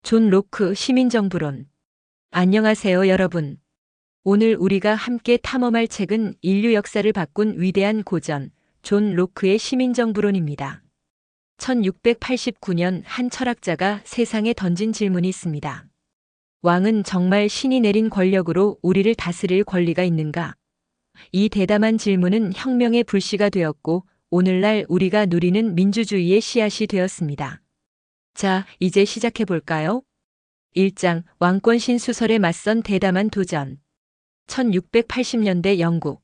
존 로크 시민정부론. 안녕하세요, 여러분. 오늘 우리가 함께 탐험할 책은 인류 역사를 바꾼 위대한 고전, 존 로크의 시민정부론입니다. 1689년 한 철학자가 세상에 던진 질문이 있습니다. 왕은 정말 신이 내린 권력으로 우리를 다스릴 권리가 있는가? 이 대담한 질문은 혁명의 불씨가 되었고 오늘날 우리가 누리는 민주주의의 씨앗이 되었습니다. 자, 이제 시작해 볼까요? 1장 왕권 신수설에 맞선 대담한 도전. 1680년대 영국.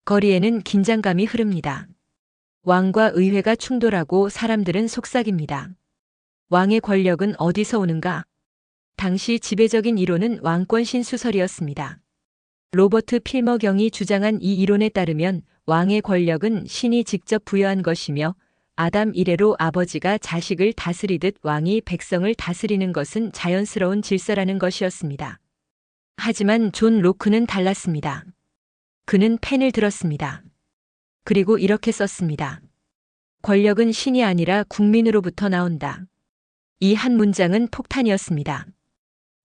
거리에는 긴장감이 흐릅니다. 왕과 의회가 충돌하고 사람들은 속삭입니다. 왕의 권력은 어디서 오는가? 당시 지배적인 이론은 왕권 신수설이었습니다. 로버트 필머 경이 주장한 이 이론에 따르면 왕의 권력은 신이 직접 부여한 것이며 아담 이래로 아버지가 자식을 다스리듯 왕이 백성을 다스리는 것은 자연스러운 질서라는 것이었습니다. 하지만 존 로크는 달랐습니다. 그는 펜을 들었습니다. 그리고 이렇게 썼습니다. 권력은 신이 아니라 국민으로부터 나온다. 이 한 문장은 폭탄이었습니다.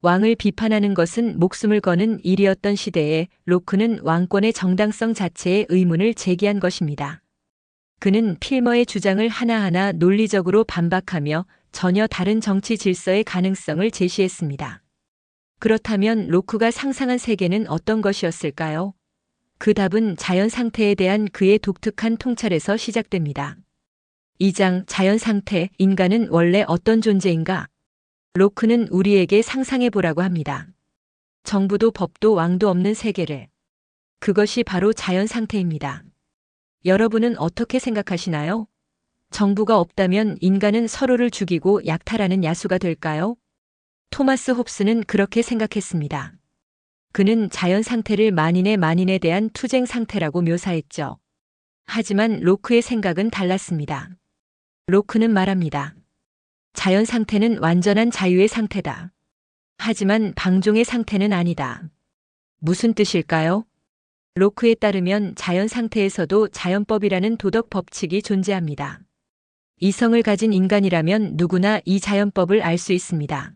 왕을 비판하는 것은 목숨을 거는 일이었던 시대에 로크는 왕권의 정당성 자체에 의문을 제기한 것입니다. 그는 필머의 주장을 하나하나 논리적으로 반박하며 전혀 다른 정치 질서의 가능성을 제시했습니다. 그렇다면 로크가 상상한 세계는 어떤 것이었을까요? 그 답은 자연 상태에 대한 그의 독특한 통찰에서 시작됩니다. 2장 자연 상태, 인간은 원래 어떤 존재인가? 로크는 우리에게 상상해 보라고 합니다. 정부도 법도 왕도 없는 세계를. 그것이 바로 자연 상태입니다. 여러분은 어떻게 생각하시나요? 정부가 없다면 인간은 서로를 죽이고 약탈하는 야수가 될까요? 토마스 홉스는 그렇게 생각했습니다. 그는 자연 상태를 만인에 대한 투쟁 상태라고 묘사했죠. 하지만 로크의 생각은 달랐습니다. 로크는 말합니다. 자연 상태는 완전한 자유의 상태다. 하지만 방종의 상태는 아니다. 무슨 뜻일까요? 로크에 따르면 자연 상태에서도 자연법이라는 도덕 법칙이 존재합니다. 이성을 가진 인간이라면 누구나 이 자연법을 알 수 있습니다.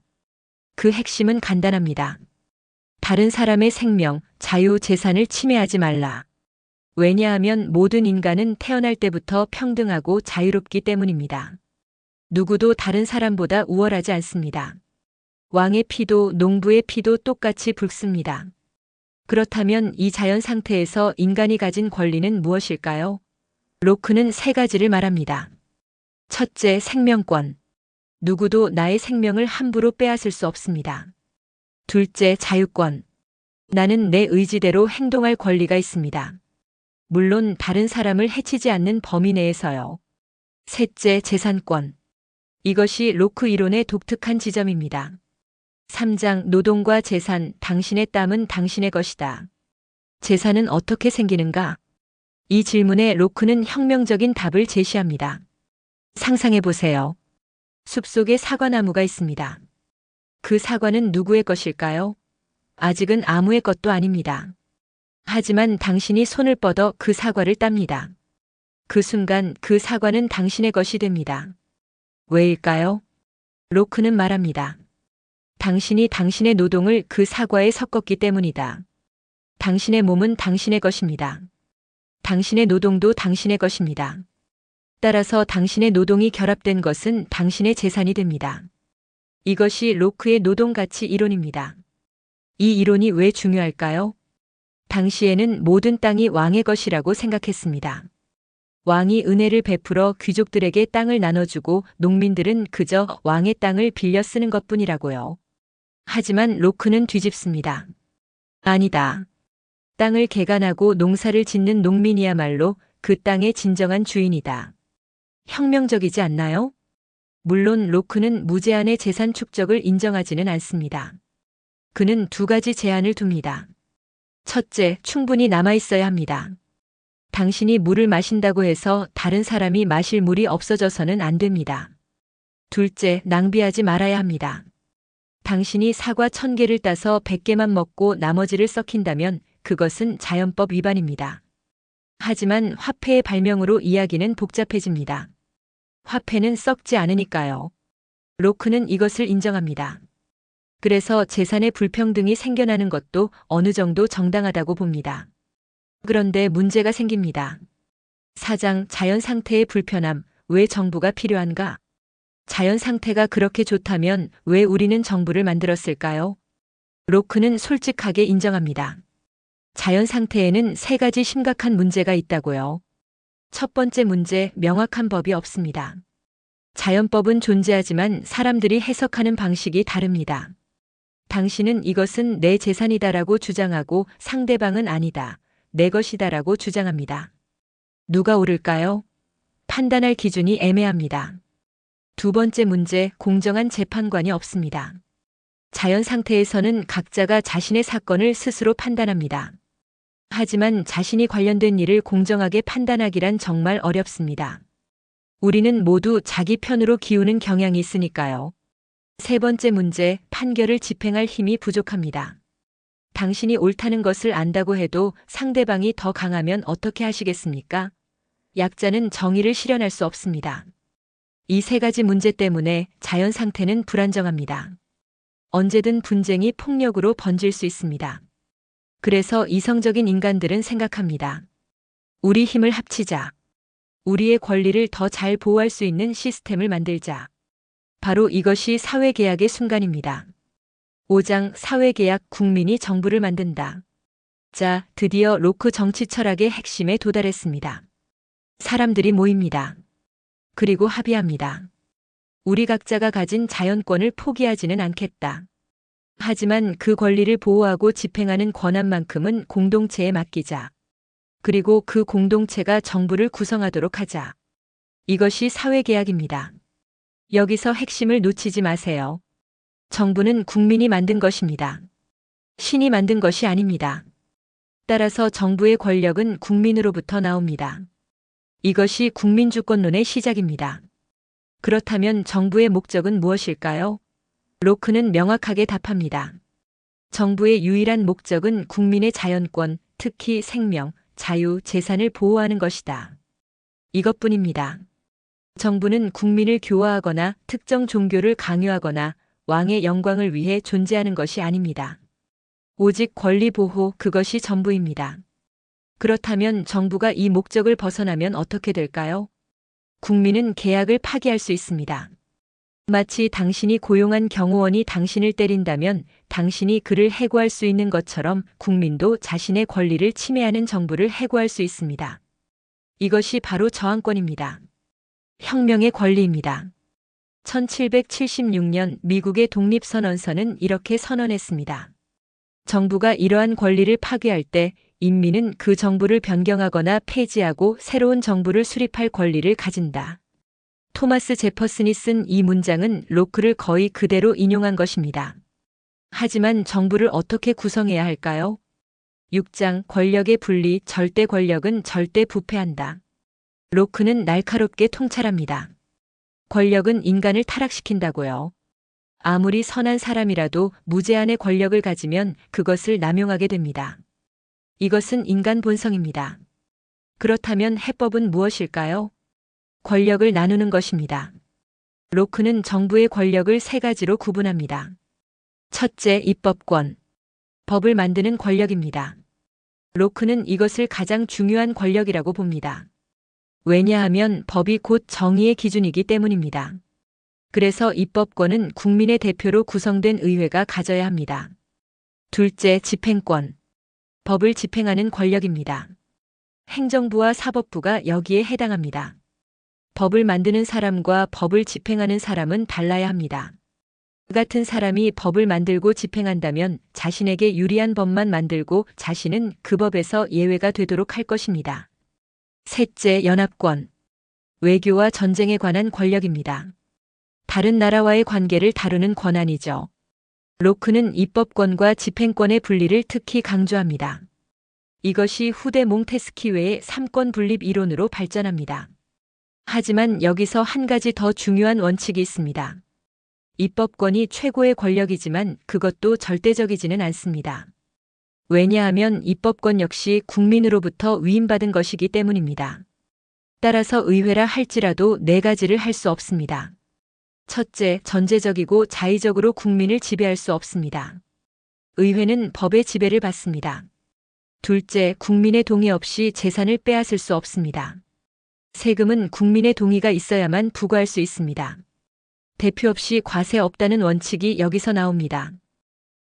그 핵심은 간단합니다. 다른 사람의 생명, 자유, 재산을 침해하지 말라. 왜냐하면 모든 인간은 태어날 때부터 평등하고 자유롭기 때문입니다. 누구도 다른 사람보다 우월하지 않습니다. 왕의 피도 농부의 피도 똑같이 붉습니다. 그렇다면 이 자연 상태에서 인간이 가진 권리는 무엇일까요? 로크는 세 가지를 말합니다. 첫째, 생명권. 누구도 나의 생명을 함부로 빼앗을 수 없습니다. 둘째, 자유권. 나는 내 의지대로 행동할 권리가 있습니다. 물론 다른 사람을 해치지 않는 범위 내에서요. 셋째, 재산권. 이것이 로크 이론의 독특한 지점입니다. 3장 노동과 재산, 당신의 땀은 당신의 것이다. 재산은 어떻게 생기는가? 이 질문에 로크는 혁명적인 답을 제시합니다. 상상해 보세요. 숲속에 사과나무가 있습니다. 그 사과는 누구의 것일까요? 아직은 아무의 것도 아닙니다. 하지만 당신이 손을 뻗어 그 사과를 땁니다. 그 순간 그 사과는 당신의 것이 됩니다. 왜일까요? 로크는 말합니다. 당신이 당신의 노동을 그 사과에 섞었기 때문이다. 당신의 몸은 당신의 것입니다. 당신의 노동도 당신의 것입니다. 따라서 당신의 노동이 결합된 것은 당신의 재산이 됩니다. 이것이 로크의 노동가치 이론입니다. 이 이론이 왜 중요할까요? 당시에는 모든 땅이 왕의 것이라고 생각했습니다. 왕이 은혜를 베풀어 귀족들에게 땅을 나눠주고 농민들은 그저 왕의 땅을 빌려 쓰는 것뿐이라고요. 하지만 로크는 뒤집습니다. 아니다. 땅을 개간하고 농사를 짓는 농민이야말로 그 땅의 진정한 주인이다. 혁명적이지 않나요? 물론 로크는 무제한의 재산 축적을 인정하지는 않습니다. 그는 두 가지 제한을 둡니다. 첫째, 충분히 남아있어야 합니다. 당신이 물을 마신다고 해서 다른 사람이 마실 물이 없어져서는 안 됩니다. 둘째, 낭비하지 말아야 합니다. 당신이 사과 1000개를 따서 100개만 먹고 나머지를 썩힌다면 그것은 자연법 위반입니다. 하지만 화폐의 발명으로 이야기는 복잡해집니다. 화폐는 썩지 않으니까요. 로크는 이것을 인정합니다. 그래서 재산의 불평등이 생겨나는 것도 어느 정도 정당하다고 봅니다. 그런데 문제가 생깁니다. 사장, 자연 상태의 불편함, 왜 정부가 필요한가? 자연 상태가 그렇게 좋다면 왜 우리는 정부를 만들었을까요? 로크는 솔직하게 인정합니다. 자연 상태에는 세 가지 심각한 문제가 있다고요. 첫 번째 문제, 명확한 법이 없습니다. 자연법은 존재하지만 사람들이 해석하는 방식이 다릅니다. 당신은 이것은 내 재산이다라고 주장하고 상대방은 아니다, 내 것이다라고 주장합니다. 누가 옳을까요? 판단할 기준이 애매합니다. 두 번째 문제, 공정한 재판관이 없습니다. 자연 상태에서는 각자가 자신의 사건을 스스로 판단합니다. 하지만 자신이 관련된 일을 공정하게 판단하기란 정말 어렵습니다. 우리는 모두 자기 편으로 기우는 경향이 있으니까요. 세 번째 문제, 판결을 집행할 힘이 부족합니다. 당신이 옳다는 것을 안다고 해도 상대방이 더 강하면 어떻게 하시겠습니까? 약자는 정의를 실현할 수 없습니다. 이 세 가지 문제 때문에 자연 상태는 불안정합니다. 언제든 분쟁이 폭력으로 번질 수 있습니다. 그래서 이성적인 인간들은 생각합니다. 우리 힘을 합치자. 우리의 권리를 더 잘 보호할 수 있는 시스템을 만들자. 바로 이것이 사회계약의 순간입니다. 5장 사회계약 국민이 정부를 만든다. 자, 드디어 로크 정치 철학의 핵심에 도달했습니다. 사람들이 모입니다. 그리고 합의합니다. 우리 각자가 가진 자연권을 포기하지는 않겠다. 하지만 그 권리를 보호하고 집행하는 권한만큼은 공동체에 맡기자. 그리고 그 공동체가 정부를 구성하도록 하자. 이것이 사회계약입니다. 여기서 핵심을 놓치지 마세요. 정부는 국민이 만든 것입니다. 신이 만든 것이 아닙니다. 따라서 정부의 권력은 국민으로부터 나옵니다. 이것이 국민주권론의 시작입니다. 그렇다면 정부의 목적은 무엇일까요? 로크는 명확하게 답합니다. 정부의 유일한 목적은 국민의 자연권, 특히 생명, 자유, 재산을 보호하는 것이다. 이것뿐입니다. 정부는 국민을 교화하거나 특정 종교를 강요하거나 왕의 영광을 위해 존재하는 것이 아닙니다. 오직 권리 보호, 그것이 전부입니다. 그렇다면 정부가 이 목적을 벗어나면 어떻게 될까요? 국민은 계약을 파기할 수 있습니다. 마치 당신이 고용한 경호원이 당신을 때린다면 당신이 그를 해고할 수 있는 것처럼 국민도 자신의 권리를 침해하는 정부를 해고할 수 있습니다. 이것이 바로 저항권입니다. 혁명의 권리입니다. 1776년 미국의 독립선언서는 이렇게 선언했습니다. 정부가 이러한 권리를 파괴할 때 인민은 그 정부를 변경하거나 폐지하고 새로운 정부를 수립할 권리를 가진다. 토마스 제퍼슨이 쓴 이 문장은 로크를 거의 그대로 인용한 것입니다. 하지만 정부를 어떻게 구성해야 할까요? 6장 권력의 분리, 절대 권력은 절대 부패한다. 로크는 날카롭게 통찰합니다. 권력은 인간을 타락시킨다고요. 아무리 선한 사람이라도 무제한의 권력을 가지면 그것을 남용하게 됩니다. 이것은 인간 본성입니다. 그렇다면 해법은 무엇일까요? 권력을 나누는 것입니다. 로크는 정부의 권력을 세 가지로 구분합니다. 첫째, 입법권. 법을 만드는 권력입니다. 로크는 이것을 가장 중요한 권력이라고 봅니다. 왜냐하면 법이 곧 정의의 기준이기 때문입니다. 그래서 입법권은 국민의 대표로 구성된 의회가 가져야 합니다. 둘째, 집행권. 법을 집행하는 권력입니다. 행정부와 사법부가 여기에 해당합니다. 법을 만드는 사람과 법을 집행하는 사람은 달라야 합니다. 그 같은 사람이 법을 만들고 집행한다면 자신에게 유리한 법만 만들고 자신은 그 법에서 예외가 되도록 할 것입니다. 셋째, 연합권. 외교와 전쟁에 관한 권력입니다. 다른 나라와의 관계를 다루는 권한이죠. 로크는 입법권과 집행권의 분리를 특히 강조합니다. 이것이 후대 몽테스키웨의 삼권 분립 이론으로 발전합니다. 하지만 여기서 한 가지 더 중요한 원칙이 있습니다. 입법권이 최고의 권력이지만 그것도 절대적이지는 않습니다. 왜냐하면 입법권 역시 국민으로부터 위임받은 것이기 때문입니다. 따라서 의회라 할지라도 네 가지를 할 수 없습니다. 첫째, 전제적이고 자의적으로 국민을 지배할 수 없습니다. 의회는 법의 지배를 받습니다. 둘째, 국민의 동의 없이 재산을 빼앗을 수 없습니다. 세금은 국민의 동의가 있어야만 부과할 수 있습니다. 대표 없이 과세 없다는 원칙이 여기서 나옵니다.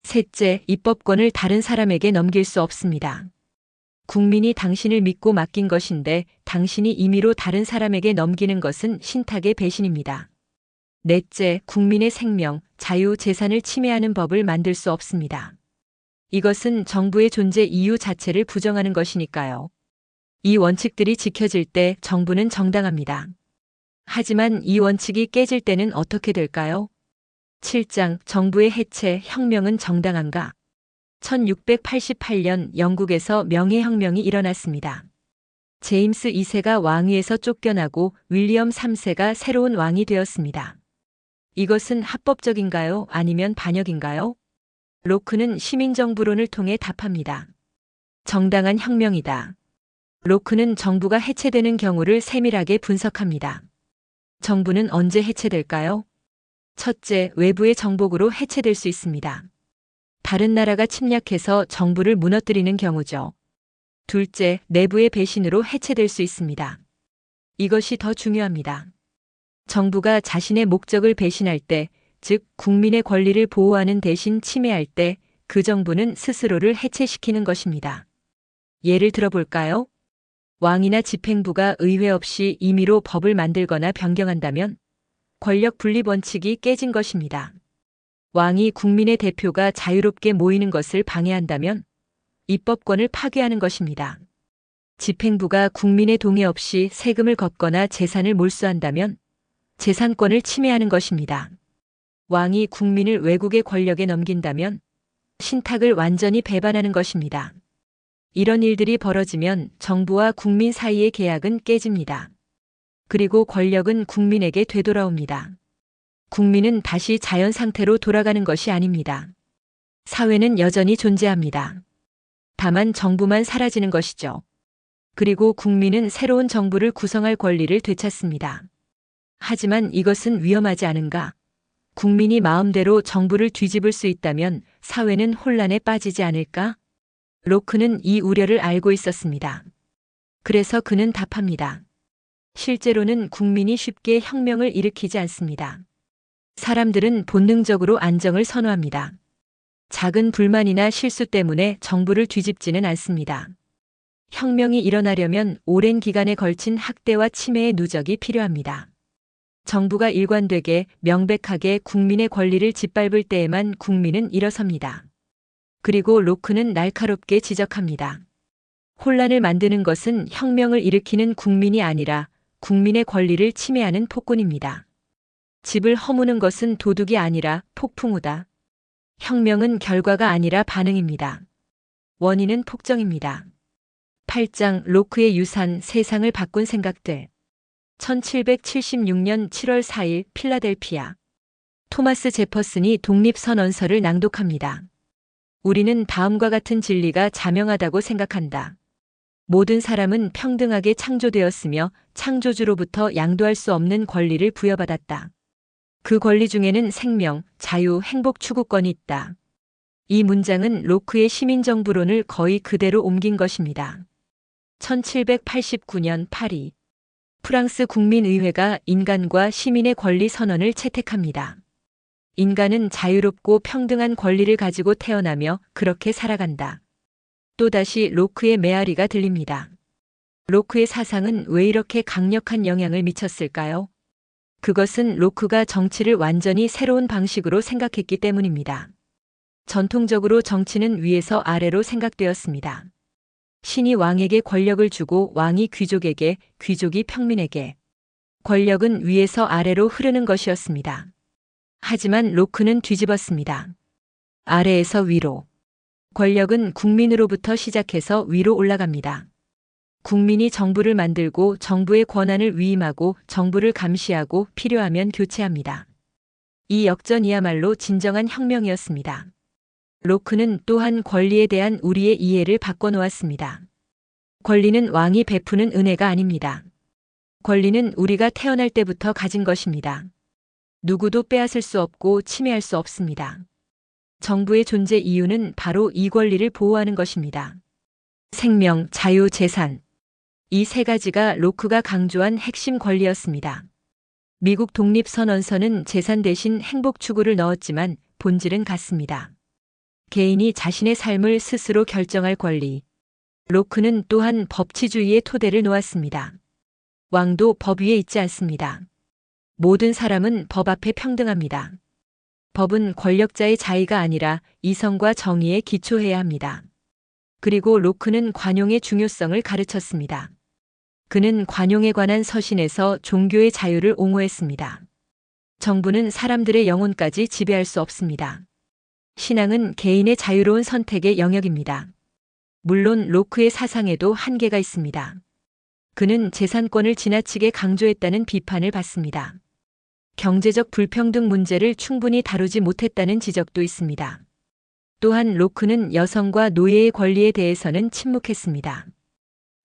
셋째, 입법권을 다른 사람에게 넘길 수 없습니다. 국민이 당신을 믿고 맡긴 것인데 당신이 임의로 다른 사람에게 넘기는 것은 신탁의 배신입니다. 넷째, 국민의 생명, 자유, 재산을 침해하는 법을 만들 수 없습니다. 이것은 정부의 존재 이유 자체를 부정하는 것이니까요. 이 원칙들이 지켜질 때 정부는 정당합니다. 하지만 이 원칙이 깨질 때는 어떻게 될까요? 7장 정부의 해체, 혁명은 정당한가? 1688년 영국에서 명예혁명이 일어났습니다. 제임스 2세가 왕위에서 쫓겨나고 윌리엄 3세가 새로운 왕이 되었습니다. 이것은 합법적인가요? 아니면 반역인가요? 로크는 시민정부론을 통해 답합니다. 정당한 혁명이다. 로크는 정부가 해체되는 경우를 세밀하게 분석합니다. 정부는 언제 해체될까요? 첫째, 외부의 정복으로 해체될 수 있습니다. 다른 나라가 침략해서 정부를 무너뜨리는 경우죠. 둘째, 내부의 배신으로 해체될 수 있습니다. 이것이 더 중요합니다. 정부가 자신의 목적을 배신할 때, 즉 국민의 권리를 보호하는 대신 침해할 때 그 정부는 스스로를 해체시키는 것입니다. 예를 들어볼까요? 왕이나 집행부가 의회 없이 임의로 법을 만들거나 변경한다면 권력 분립 원칙이 깨진 것입니다. 왕이 국민의 대표가 자유롭게 모이는 것을 방해한다면 입법권을 파괴하는 것입니다. 집행부가 국민의 동의 없이 세금을 걷거나 재산을 몰수한다면 재산권을 침해하는 것입니다. 왕이 국민을 외국의 권력에 넘긴다면 신탁을 완전히 배반하는 것입니다. 이런 일들이 벌어지면 정부와 국민 사이의 계약은 깨집니다. 그리고 권력은 국민에게 되돌아옵니다. 국민은 다시 자연 상태로 돌아가는 것이 아닙니다. 사회는 여전히 존재합니다. 다만 정부만 사라지는 것이죠. 그리고 국민은 새로운 정부를 구성할 권리를 되찾습니다. 하지만 이것은 위험하지 않은가? 국민이 마음대로 정부를 뒤집을 수 있다면 사회는 혼란에 빠지지 않을까? 로크는 이 우려를 알고 있었습니다. 그래서 그는 답합니다. 실제로는 국민이 쉽게 혁명을 일으키지 않습니다. 사람들은 본능적으로 안정을 선호합니다. 작은 불만이나 실수 때문에 정부를 뒤집지는 않습니다. 혁명이 일어나려면 오랜 기간에 걸친 학대와 침해의 누적이 필요합니다. 정부가 일관되게 명백하게 국민의 권리를 짓밟을 때에만 국민은 일어섭니다. 그리고 로크는 날카롭게 지적합니다. 혼란을 만드는 것은 혁명을 일으키는 국민이 아니라 국민의 권리를 침해하는 폭군입니다. 집을 허무는 것은 도둑이 아니라 폭풍우다. 혁명은 결과가 아니라 반응입니다. 원인은 폭정입니다. 8장 로크의 유산, 세상을 바꾼 생각들. 1776년 7월 4일 필라델피아. 토마스 제퍼슨이 독립선언서를 낭독합니다. 우리는 다음과 같은 진리가 자명하다고 생각한다. 모든 사람은 평등하게 창조되었으며 창조주로부터 양도할 수 없는 권리를 부여받았다. 그 권리 중에는 생명, 자유, 행복 추구권이 있다. 이 문장은 로크의 시민정부론을 거의 그대로 옮긴 것입니다. 1789년 파리. 프랑스 국민의회가 인간과 시민의 권리 선언을 채택합니다. 인간은 자유롭고 평등한 권리를 가지고 태어나며 그렇게 살아간다. 또다시 로크의 메아리가 들립니다. 로크의 사상은 왜 이렇게 강력한 영향을 미쳤을까요? 그것은 로크가 정치를 완전히 새로운 방식으로 생각했기 때문입니다. 전통적으로 정치는 위에서 아래로 생각되었습니다. 신이 왕에게 권력을 주고 왕이 귀족에게, 귀족이 평민에게. 권력은 위에서 아래로 흐르는 것이었습니다. 하지만 로크는 뒤집었습니다. 아래에서 위로. 권력은 국민으로부터 시작해서 위로 올라갑니다. 국민이 정부를 만들고 정부의 권한을 위임하고 정부를 감시하고 필요하면 교체합니다. 이 역전이야말로 진정한 혁명이었습니다. 로크는 또한 권리에 대한 우리의 이해를 바꿔놓았습니다. 권리는 왕이 베푸는 은혜가 아닙니다. 권리는 우리가 태어날 때부터 가진 것입니다. 누구도 빼앗을 수 없고 침해할 수 없습니다. 정부의 존재 이유는 바로 이 권리를 보호하는 것입니다. 생명, 자유, 재산. 이 세 가지가 로크가 강조한 핵심 권리였습니다. 미국 독립선언서는 재산 대신 행복 추구를 넣었지만 본질은 같습니다. 개인이 자신의 삶을 스스로 결정할 권리. 로크는 또한 법치주의의 토대를 놓았습니다. 왕도 법 위에 있지 않습니다. 모든 사람은 법 앞에 평등합니다. 법은 권력자의 자의가 아니라 이성과 정의에 기초해야 합니다. 그리고 로크는 관용의 중요성을 가르쳤습니다. 그는 관용에 관한 서신에서 종교의 자유를 옹호했습니다. 정부는 사람들의 영혼까지 지배할 수 없습니다. 신앙은 개인의 자유로운 선택의 영역입니다. 물론 로크의 사상에도 한계가 있습니다. 그는 재산권을 지나치게 강조했다는 비판을 받습니다. 경제적 불평등 문제를 충분히 다루지 못했다는 지적도 있습니다. 또한 로크는 여성과 노예의 권리에 대해서는 침묵했습니다.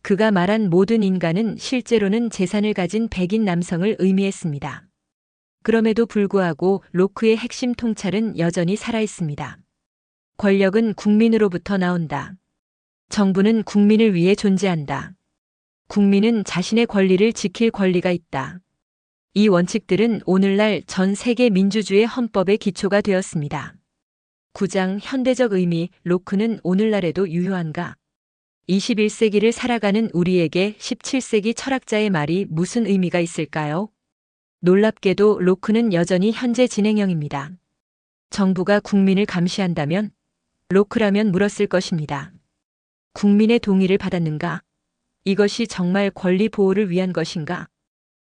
그가 말한 모든 인간은 실제로는 재산을 가진 백인 남성을 의미했습니다. 그럼에도 불구하고 로크의 핵심 통찰은 여전히 살아있습니다. 권력은 국민으로부터 나온다. 정부는 국민을 위해 존재한다. 국민은 자신의 권리를 지킬 권리가 있다. 이 원칙들은 오늘날 전 세계 민주주의 헌법의 기초가 되었습니다. 9장 현대적 의미. 로크는 오늘날에도 유효한가? 21세기를 살아가는 우리에게 17세기 철학자의 말이 무슨 의미가 있을까요? 놀랍게도 로크는 여전히 현재 진행형입니다. 정부가 국민을 감시한다면? 로크라면 물었을 것입니다. 국민의 동의를 받았는가? 이것이 정말 권리 보호를 위한 것인가?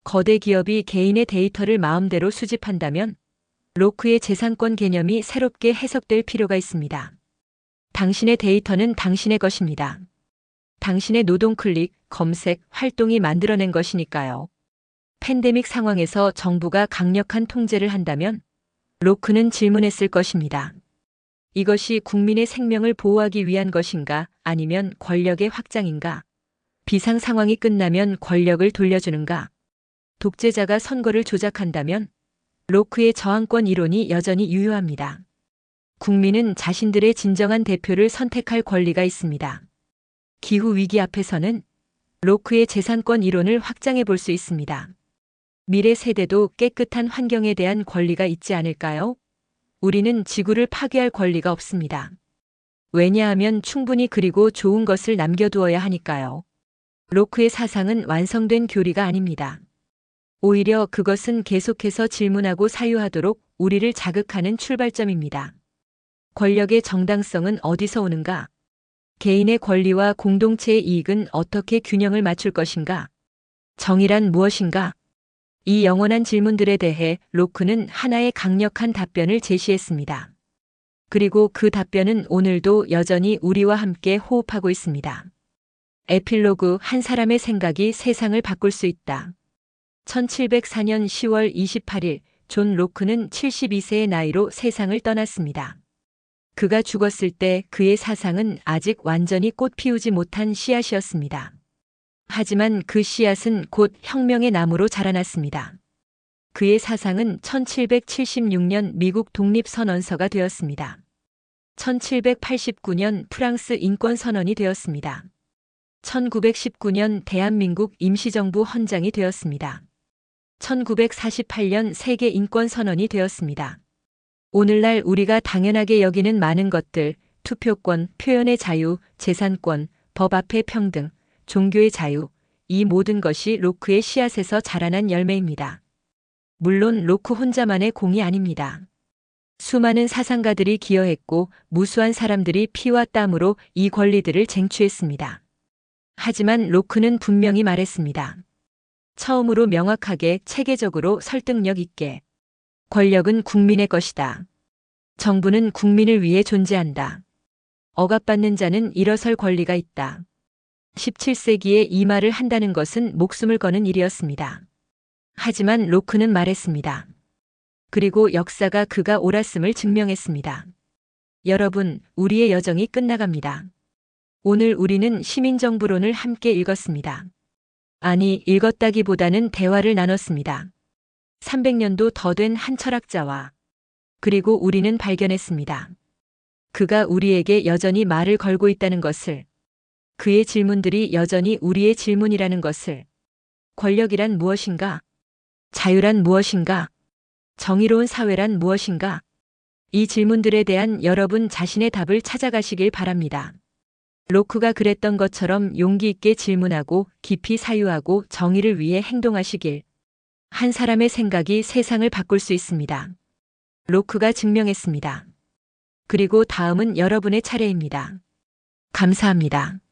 거대 기업이 개인의 데이터를 마음대로 수집한다면? 로크의 재산권 개념이 새롭게 해석될 필요가 있습니다. 당신의 데이터는 당신의 것입니다. 당신의 노동 클릭, 검색, 활동이 만들어낸 것이니까요. 팬데믹 상황에서 정부가 강력한 통제를 한다면? 로크는 질문했을 것입니다. 이것이 국민의 생명을 보호하기 위한 것인가, 아니면 권력의 확장인가? 비상 상황이 끝나면 권력을 돌려주는가? 독재자가 선거를 조작한다면? 로크의 저항권 이론이 여전히 유효합니다. 국민은 자신들의 진정한 대표를 선택할 권리가 있습니다. 기후위기 앞에서는 로크의 재산권 이론을 확장해 볼 수 있습니다. 미래 세대도 깨끗한 환경에 대한 권리가 있지 않을까요? 우리는 지구를 파괴할 권리가 없습니다. 왜냐하면 충분히 그리고 좋은 것을 남겨두어야 하니까요. 로크의 사상은 완성된 교리가 아닙니다. 오히려 그것은 계속해서 질문하고 사유하도록 우리를 자극하는 출발점입니다. 권력의 정당성은 어디서 오는가? 개인의 권리와 공동체의 이익은 어떻게 균형을 맞출 것인가? 정의란 무엇인가? 이 영원한 질문들에 대해 로크는 하나의 강력한 답변을 제시했습니다. 그리고 그 답변은 오늘도 여전히 우리와 함께 호흡하고 있습니다. 에필로그. 한 사람의 생각이 세상을 바꿀 수 있다. 1704년 10월 28일 존 로크는 72세의 나이로 세상을 떠났습니다. 그가 죽었을 때 그의 사상은 아직 완전히 꽃 피우지 못한 씨앗이었습니다. 하지만 그 씨앗은 곧 혁명의 나무로 자라났습니다. 그의 사상은 1776년 미국 독립선언서가 되었습니다. 1789년 프랑스 인권선언이 되었습니다. 1919년 대한민국 임시정부 헌장이 되었습니다. 1948년 세계 인권선언이 되었습니다. 오늘날 우리가 당연하게 여기는 많은 것들, 투표권, 표현의 자유, 재산권, 법 앞의 평등, 종교의 자유, 이 모든 것이 로크의 씨앗에서 자라난 열매입니다. 물론 로크 혼자만의 공이 아닙니다. 수많은 사상가들이 기여했고 무수한 사람들이 피와 땀으로 이 권리들을 쟁취했습니다. 하지만 로크는 분명히 말했습니다. 처음으로 명확하게 체계적으로 설득력 있게. 권력은 국민의 것이다. 정부는 국민을 위해 존재한다. 억압받는 자는 일어설 권리가 있다. 17세기에 이 말을 한다는 것은 목숨을 거는 일이었습니다. 하지만 로크는 말했습니다. 그리고 역사가 그가 옳았음을 증명했습니다. 여러분, 우리의 여정이 끝나갑니다. 오늘 우리는 시민정부론을 함께 읽었습니다. 아니, 읽었다기보다는 대화를 나눴습니다. 300년도 더 된 한 철학자와 그리고 우리는 발견했습니다. 그가 우리에게 여전히 말을 걸고 있다는 것을, 그의 질문들이 여전히 우리의 질문이라는 것을. 권력이란 무엇인가? 자유란 무엇인가? 정의로운 사회란 무엇인가? 이 질문들에 대한 여러분 자신의 답을 찾아가시길 바랍니다. 로크가 그랬던 것처럼 용기 있게 질문하고 깊이 사유하고 정의를 위해 행동하시길. 한 사람의 생각이 세상을 바꿀 수 있습니다. 로크가 증명했습니다. 그리고 다음은 여러분의 차례입니다. 감사합니다.